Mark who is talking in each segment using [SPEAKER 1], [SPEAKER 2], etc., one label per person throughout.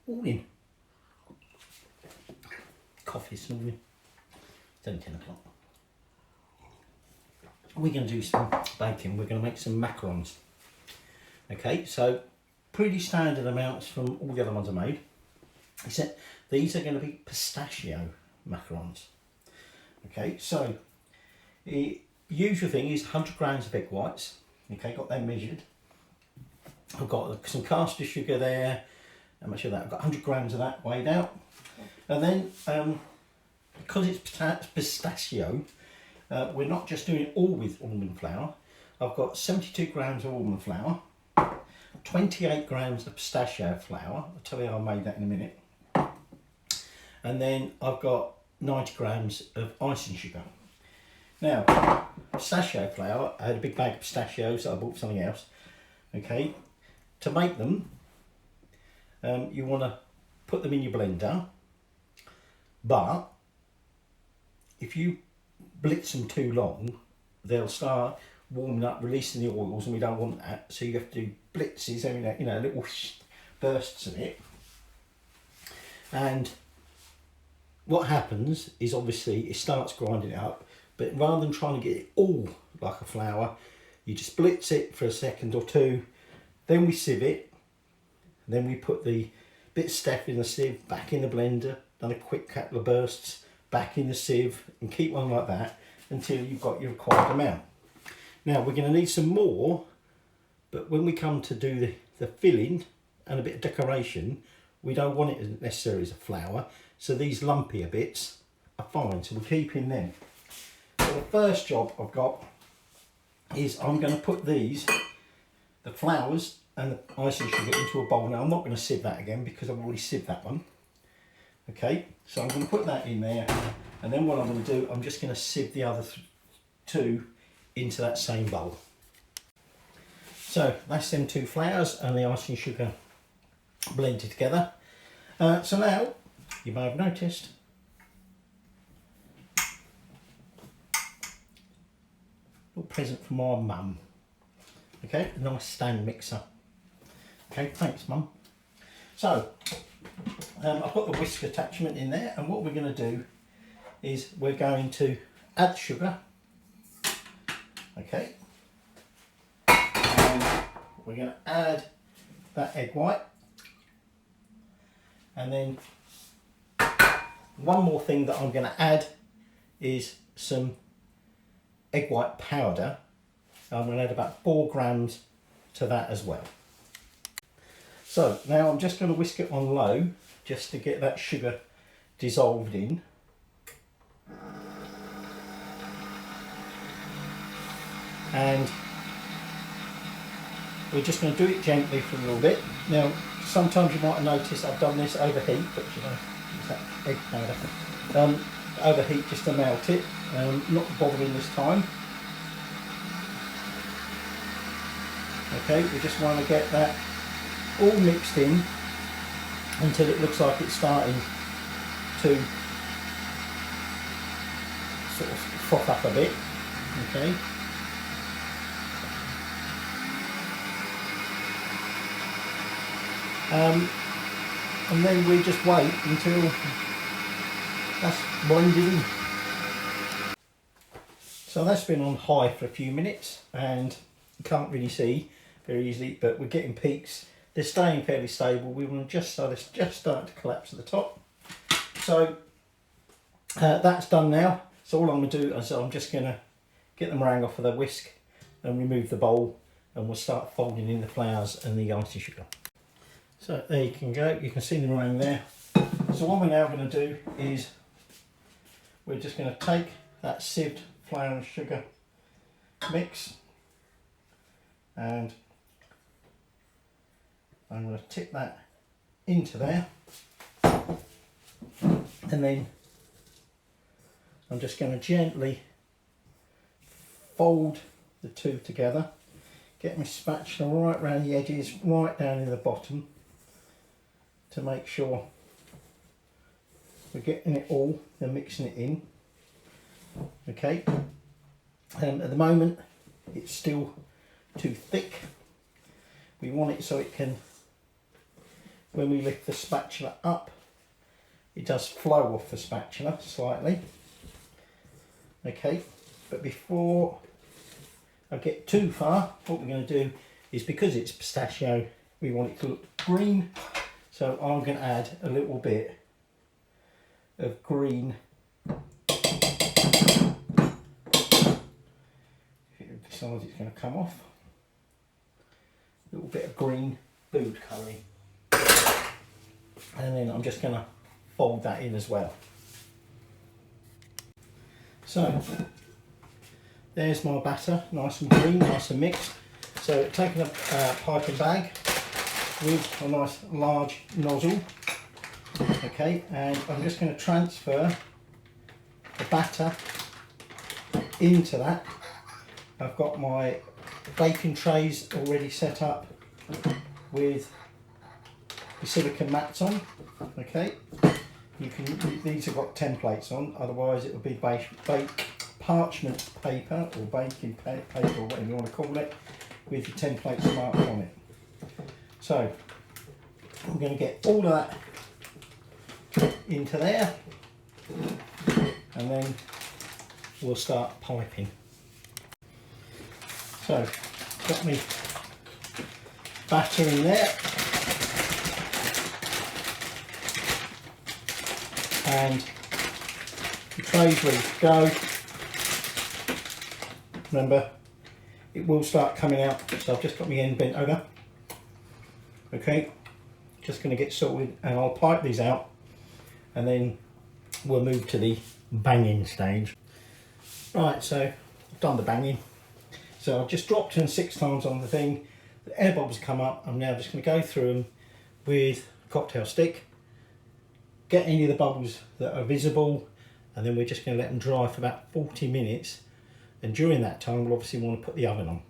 [SPEAKER 1] Morning. Coffee snoring. It's only 10 o'clock. We're going to do some baking. We're going to make some macarons. Okay, so pretty standard amounts from all the other ones I made. Except these are going to be pistachio macarons. Okay, so the usual thing is 100 grams of egg whites. Okay, got them measured. I've got some caster sugar there. How much of that? I've got 100 grams of that weighed out. And then, because it's pistachio, we're not just doing it all with almond flour. I've got 72 grams of almond flour, 28 grams of pistachio flour. I'll tell you how I made that in a minute. And then I've got 90 grams of icing sugar. Now, pistachio flour, I had a big bag of pistachios, so I bought something else. Okay, to make them, you want to put them in your blender, but if you blitz them too long, they'll start warming up, releasing the oils, and we don't want that. So you have to do blitzes, you know, little bursts of it. And what happens is obviously it starts grinding it up, but rather than trying to get it all like a flour, you just blitz it for a second or two, then we sieve it, then we put the bit of stuff in the sieve, back in the blender, done a quick couple of bursts, back in the sieve, and keep on like that until you've got your required amount. Now we're going to need some more, but when we come to do the filling and a bit of decoration, we don't want it necessarily as a flour, so these lumpier bits are fine, so we're keeping them. So the first job I've got is I'm going to put the flours and the icing sugar into a bowl. Now I'm not going to sieve that again because I've already sieved that one. Okay, so I'm going to put that in there, and then what I'm going to do, I'm just going to sieve the other two into that same bowl. So that's them two flours and the icing sugar blended together. So now, you may have noticed, a little present from our mum. Okay, a nice stand mixer. Okay, thanks mum. So, I've got the whisk attachment in there, and what we're going to do is we're going to add the sugar. Okay, and we're going to add that egg white, and then one more thing that I'm going to add is some egg white powder. I'm going to add about 4 grams to that as well. So now I'm just going to whisk it on low just to get that sugar dissolved in. And we're just going to do it gently for a little bit. Now sometimes you might have noticed I've done this over heat, but you know, use that egg powder. Over heat just to melt it, not bothering this time. Okay, we just want to get that all mixed in until it looks like it's starting to sort of froth up a bit. Okay. And then we just wait until that's blended in. So that's been on high for a few minutes, and you can't really see very easily, but we're getting peaks. They're staying fairly stable. We want to just start to collapse at the top. So that's done now. So all I'm going to do is I'm just going to get the meringue off of the whisk and remove the bowl, and we'll start folding in the flours and the icing sugar. So there you can go. You can see the meringue there. So what we're now going to do is we're just going to take that sieved flour and sugar mix, and I'm going to tip that into there, and then I'm just going to gently fold the two together, get my spatula right around the edges, right down in the bottom, to make sure we're getting it all and mixing it in. Okay, at the moment it's still too thick. We want it so it can when we lift the spatula up, it does flow off the spatula slightly. Okay, but before I get too far, what we're going to do is, because it's pistachio, we want it to look green, so I'm going to add a little bit of green. If it decides it's going to come off, a little bit of green food colouring, and then I'm just going to fold that in as well. So there's my batter, nice and green, nice and mixed. So taking a piping bag with a nice large nozzle, okay, and I'm just going to transfer the batter into that. I've got my baking trays already set up with the silicone mats on, okay. These have got templates on, otherwise it would be bake parchment paper or baking paper or whatever you want to call it, with the templates marked on it. So I'm going to get all of that into there, and then we'll start piping. So got me batter in there, and the tray's ready to go. Remember, it will start coming out, so I've just got my end bent over. Okay, just going to get sorted, and I'll pipe these out, and then we'll move to the banging stage. Right, so I've done the banging. So I've just dropped in 6 times on the thing. The air bubbles come up. I'm now just going to go through them with a cocktail stick, get any of the bubbles that are visible, and then we're just going to let them dry for about 40 minutes. And during that time, we'll obviously want to put the oven on.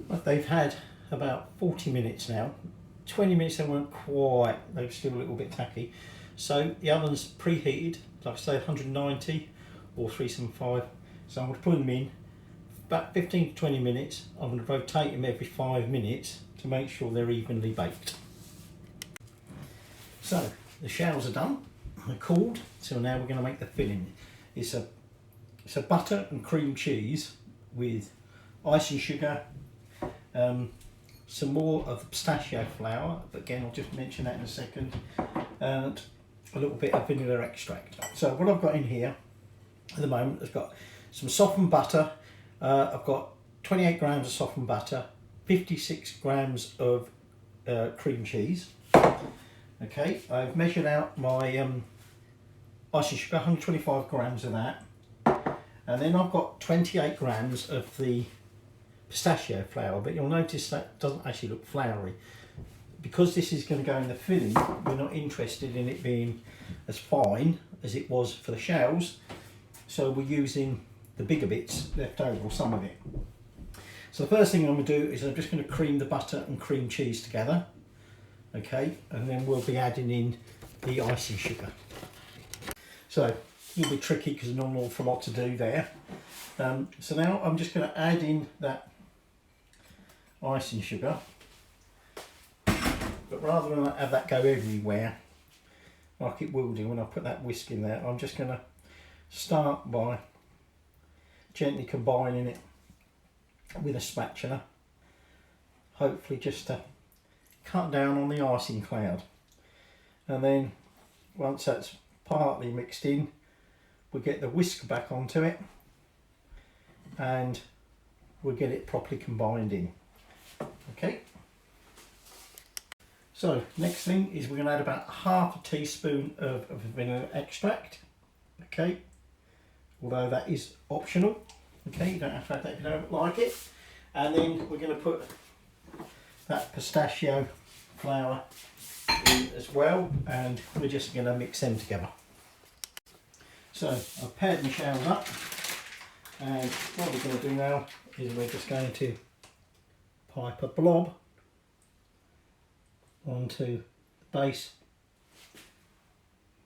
[SPEAKER 1] But they've had about 40 minutes now. 20 minutes they weren't quite, they were still a little bit tacky. So the oven's preheated, like I say, 190 or 375. So I'm going to put them in about 15 to 20 minutes. I'm going to rotate them every 5 minutes to make sure they're evenly baked. So the shells are done, they're cooled, so now we're going to make the filling. It's a butter and cream cheese with icing sugar, some more of the pistachio flour, but again I'll just mention that in a second, and a little bit of vanilla extract. So what I've got in here at the moment, I've got some softened butter. I've got 28 grams of softened butter, 56 grams of cream cheese. Okay, I've measured out my icing sugar, 125 grams of that, and then I've got 28 grams of the pistachio flour, but you'll notice that doesn't actually look floury. Because this is going to go in the filling, we're not interested in it being as fine as it was for the shells, so we're using the bigger bits left over, or some of it. So the first thing I'm going to do is I'm just going to cream the butter and cream cheese together, okay, and then we'll be adding in the icing sugar. So it'll be tricky because there's not an awful lot to do there. So now I'm just going to add in that icing sugar, but rather than have that go everywhere like it will do when I put that whisk in there, I'm just going to start by gently combining it with a spatula, hopefully just to cut down on the icing cloud. And then once that's partly mixed in, we'll get the whisk back onto it and we'll get it properly combined in. Okay, so next thing is we're going to add about half a teaspoon of vanilla extract, okay, although that is optional. Okay, you don't have to add that if you don't like it. And then we're going to put that pistachio flour in as well, and we're just going to mix them together. So I've paired my shells up, and what we're going to do now is we're just going to pipe a blob onto the base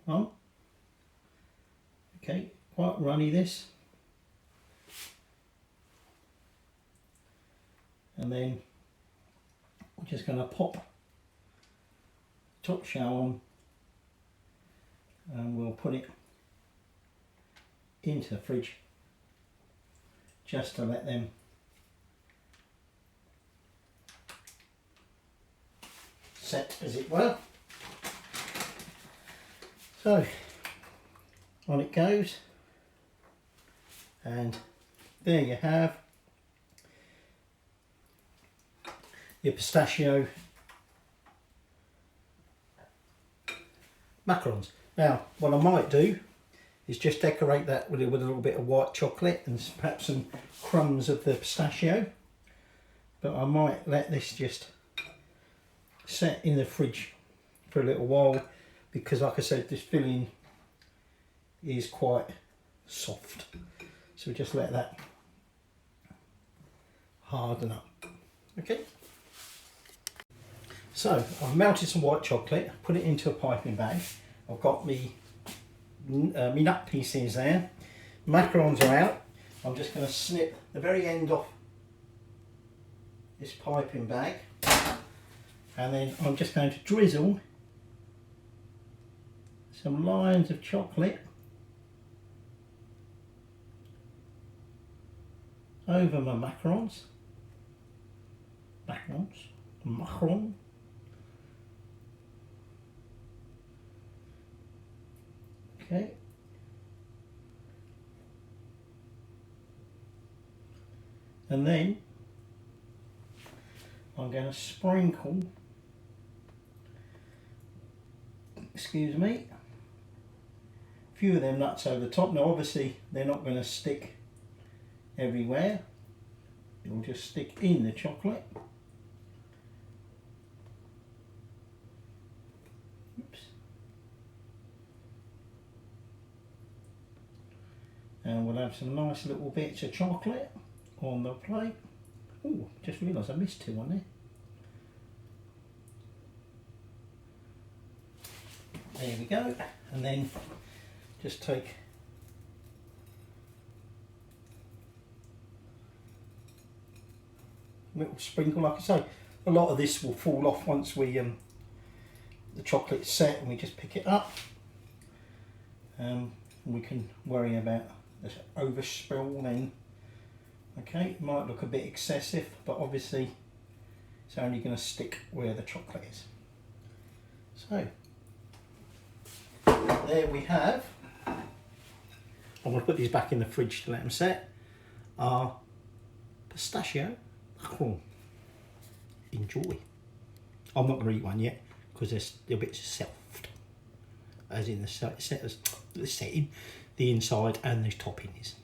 [SPEAKER 1] one. Okay, quite runny this. And then we're just going to pop top shell on, and we'll put it into the fridge just to let them set, as it were. So on it goes, and there you have your pistachio macarons. Now what I might do is just decorate that with a little bit of white chocolate and perhaps some crumbs of the pistachio, but I might let this just set in the fridge for a little while, because like I said, this filling is quite soft, so we just let that harden up. Okay, so I've melted some white chocolate, put it into a piping bag. I've got me nut pieces there, macarons are out. I'm just going to snip the very end off this piping bag, and then I'm just going to drizzle some lines of chocolate over my macarons. Macaron. Okay. And then I'm going to sprinkle, excuse me, a few of them nuts over the top. Now obviously they're not going to stick everywhere, it will just stick in the chocolate. Oops. And we'll have some nice little bits of chocolate on the plate. Oh, just realised I missed two on there. There we go. And then just take a little sprinkle. Like I say, a lot of this will fall off once we the chocolate's set and we just pick it up. We can worry about this overspill then. Okay, it might look a bit excessive, but obviously it's only going to stick where the chocolate is. So there we have. I'm going to put these back in the fridge to let them set. Our pistachio macaron. Enjoy. I'm not going to eat one yet because they're a bit soft, as in the setting, the inside and the topping is.